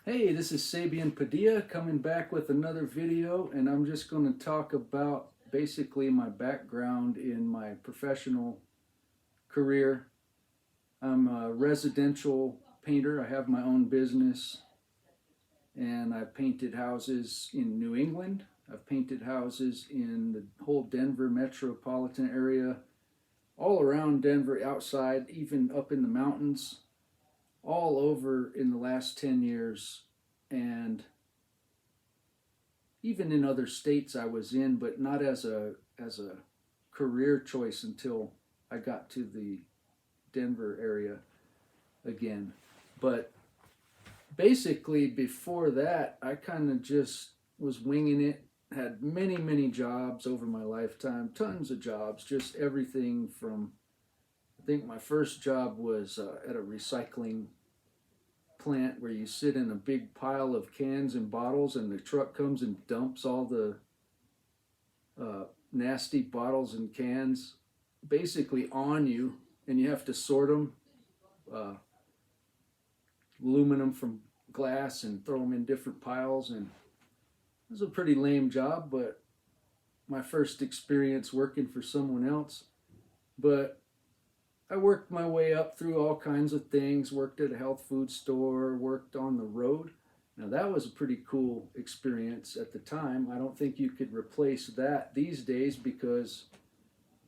Hey, this is Sabien Padilla coming back with another video, and I'm just going to talk about basically my background in my professional career. I'm a residential painter. I have my own business, and I've painted houses in New England. I've painted houses in the whole Denver metropolitan area, all around Denver, outside, even up in the mountains, all over in the last 10 years. And even in other states I was in, but not as a career choice until I got to the Denver area again. But basically before that, I kind of just was winging it. Had many jobs over my lifetime, tons of jobs, just everything from, I think my first job was at a recycling plant where you sit in a big pile of cans and bottles, and the truck comes and dumps all the nasty bottles and cans basically on you, and you have to sort them, aluminum from glass, and throw them in different piles. And it was a pretty lame job, but my first experience working for someone else. But I worked my way up through all kinds of things, worked at a health food store, worked on the road. Now that was a pretty cool experience at the time. I don't think you could replace that these days because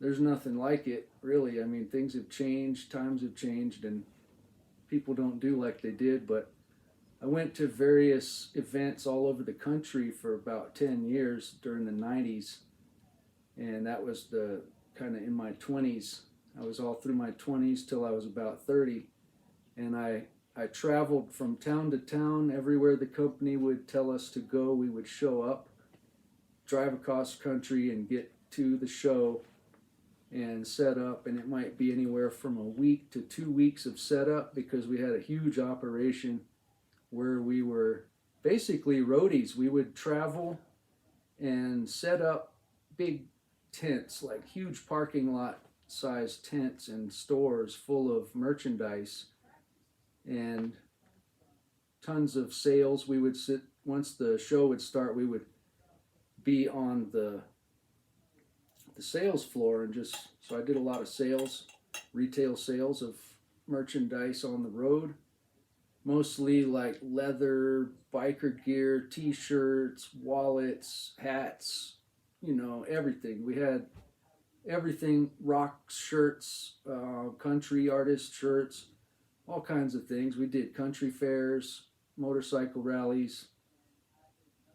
there's nothing like it, really. I mean, things have changed, times have changed, and people don't do like they did. But I went to various events all over the country for about 10 years during the 90s, and that was the kind of in my 20s. I was all through my 20s till I was about 30, and I traveled from town to town. Everywhere the company would tell us to go, we would show up, drive across country, and get to the show and set up. And it might be anywhere from a week to 2 weeks of setup, because we had a huge operation where we were basically roadies. We would travel and set up big tents, like huge parking lot sized tents and stores full of merchandise and tons of sales. We would sit, once the show would start, we would be on the sales floor, and just, so I did a lot of sales, retail sales of merchandise on the road, mostly like leather, biker gear, t-shirts, wallets, hats, everything. We had everything, rock shirts, country artist shirts, all kinds of things. We did country fairs, motorcycle rallies,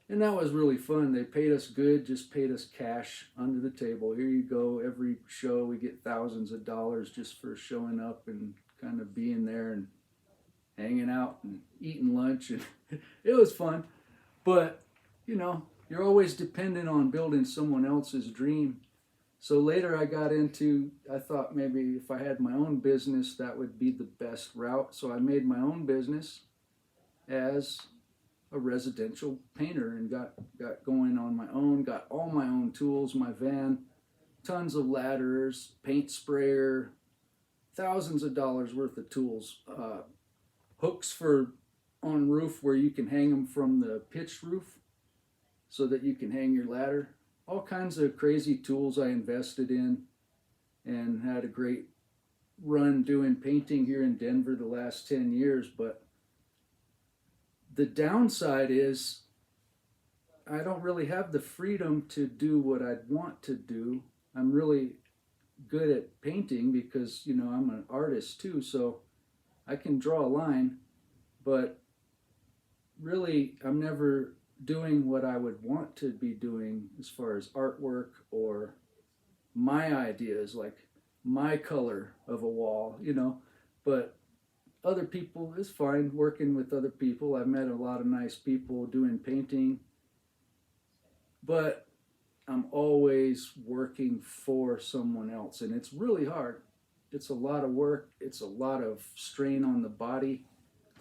and that was really fun. They paid us good, just paid us cash under the table. Here you go. Every show we get thousands of dollars just for showing up and kind of being there and hanging out and eating lunch, and it was fun. But you're always dependent on building someone else's dream. So later I thought maybe if I had my own business, that would be the best route. So I made my own business as a residential painter and got going on my own, got all my own tools, my van, tons of ladders, paint sprayer, thousands of dollars worth of tools, hooks for on roof where you can hang them from the pitched roof so that you can hang your ladder. All kinds of crazy tools I invested in, and had a great run doing painting here in Denver the last 10 years. But the downside is I don't really have the freedom to do what I'd want to do. I'm really good at painting because, I'm an artist too, so I can draw a line, but really I'm never doing what I would want to be doing as far as artwork or my ideas, like my color of a wall, but other people is fine working with other people. I've met a lot of nice people doing painting, but I'm always working for someone else, and it's really hard. It's a lot of work. It's a lot of strain on the body,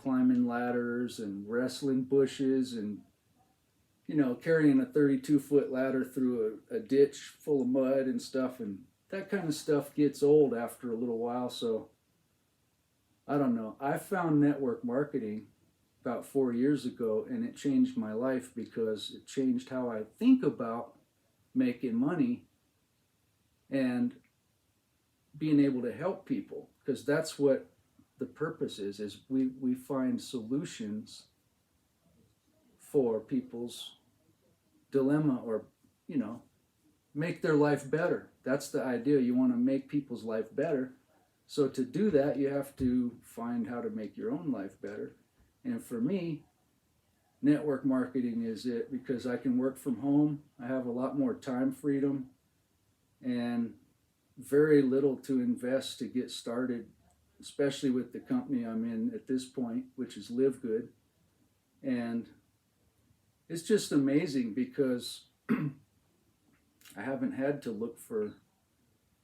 climbing ladders and wrestling bushes, and carrying a 32-foot ladder through a ditch full of mud and stuff, and that kind of stuff gets old after a little while. So I don't know. I found network marketing about 4 years ago, and it changed my life because it changed how I think about making money and being able to help people, because that's what the purpose is we find solutions for people's dilemma, or make their life better. That's the idea. You want to make people's life better. So to do that, you have to find how to make your own life better. And for me, network marketing is it, because I can work from home. I have a lot more time freedom and very little to invest to get started, especially with the company I'm in at this point, which is LiveGood. And it's just amazing because I haven't had to look for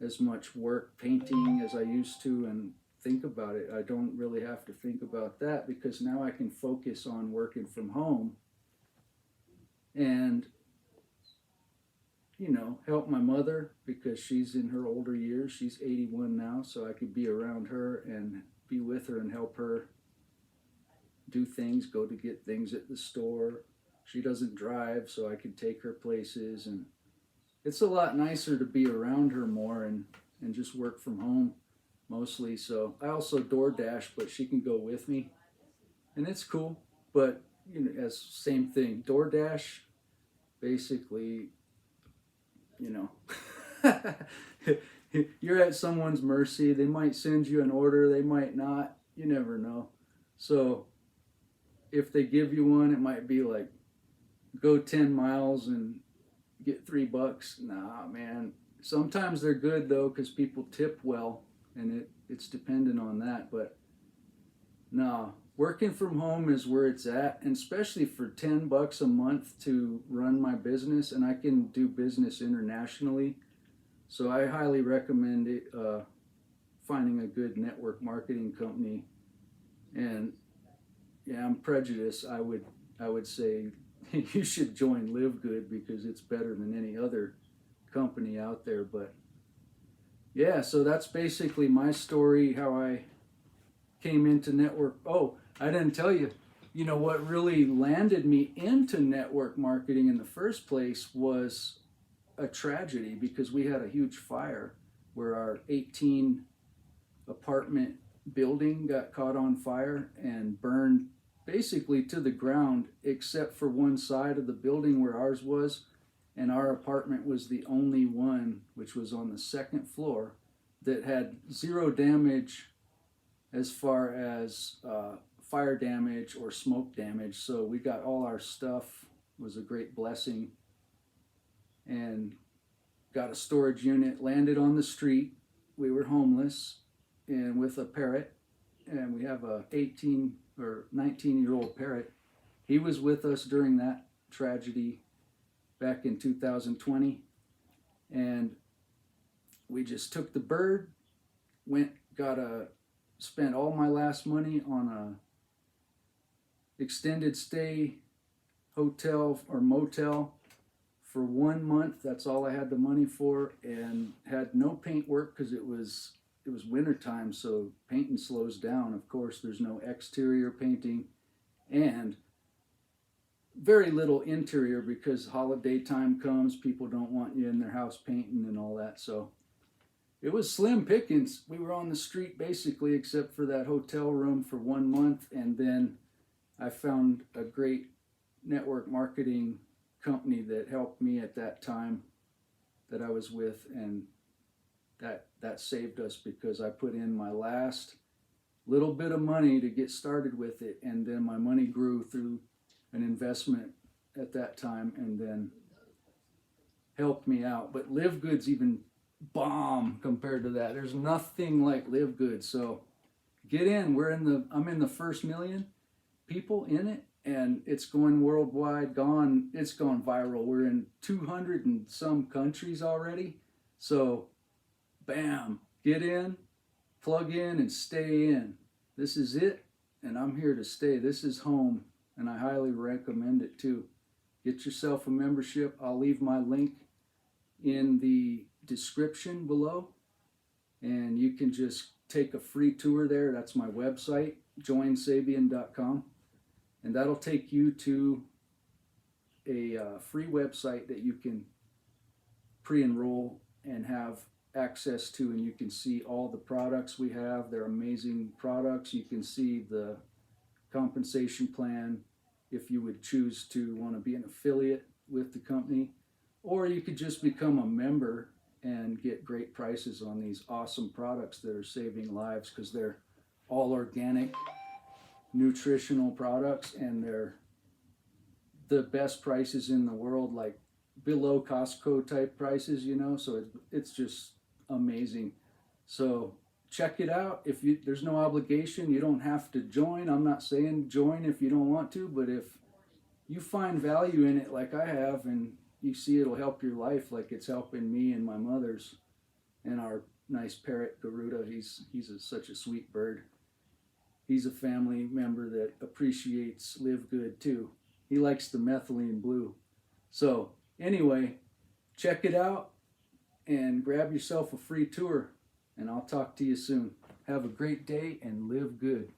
as much work painting as I used to and think about it. I don't really have to think about that because now I can focus on working from home and help my mother, because she's in her older years. She's 81 now, so I could be around her and be with her and help her do things, go to get things at the store. She doesn't drive, so I could take her places, and it's a lot nicer to be around her more and just work from home mostly. So I also DoorDash, but she can go with me, and it's cool. But as same thing, DoorDash basically, you're at someone's mercy. They might send you an order, they might not. You never know. So if they give you one, it might be like, go 10 miles and get $3. Nah, man. Sometimes they're good though, because people tip well, and it's dependent on that. But no, working from home is where it's at, and especially for $10 a month to run my business, and I can do business internationally. So I highly recommend it, finding a good network marketing company. And yeah, I'm prejudiced. I would say you should join LiveGood because it's better than any other company out there. But yeah, so that's basically my story, how I came into network. Oh, I didn't tell you, what really landed me into network marketing in the first place was a tragedy, because we had a huge fire where our 18 apartment building got caught on fire and burned basically to the ground, except for one side of the building where ours was, and our apartment was the only one, which was on the second floor, that had zero damage as far as fire damage or smoke damage. So we got all our stuff. It was a great blessing, and got a storage unit, landed on the street. We were homeless and with a parrot, and we have a 18 or 19-year-old parrot. He was with us during that tragedy back in 2020, and we just took the bird, spent all my last money on a extended stay hotel or motel for 1 month. That's all I had the money for, and had no paint work because it was wintertime, so painting slows down. Of course, there's no exterior painting, and very little interior, because holiday time comes, people don't want you in their house painting and all that. So it was slim pickings. We were on the street basically, except for that hotel room, for 1 month, and then I found a great network marketing company that helped me at that time that I was with, and that saved us, because I put in my last little bit of money to get started with it, and then my money grew through an investment at that time, and then helped me out. But LiveGood's even bomb compared to that. There's nothing like LiveGood. So get in. I'm in the first million people in it, and it's going worldwide. It's gone viral. We're in 200 and some countries already. So bam, get in, plug in, and stay in. This is it, and I'm here to stay. This is home, and I highly recommend it too. Get yourself a membership. I'll leave my link in the description below, and you can just take a free tour there. That's my website, joinsabien.com, and that'll take you to a free website that you can pre-enroll and have access to, and you can see all the products we have. They're amazing products. You can see the compensation plan if you would choose to want to be an affiliate with the company, or you could just become a member and get great prices on these awesome products that are saving lives, because they're all organic, nutritional products, and they're the best prices in the world, like below Costco type prices, you know, so it's just amazing. So check it out. If you, there's no obligation, you don't have to join. I'm not saying join if you don't want to, but if you find value in it like I have, and you see it'll help your life like it's helping me and my mother's, and our nice parrot Garuda, he's such a sweet bird. He's a family member that appreciates Live Good too. He likes the methylene blue. So anyway, check it out and grab yourself a free tour, and I'll talk to you soon. Have a great day and live good.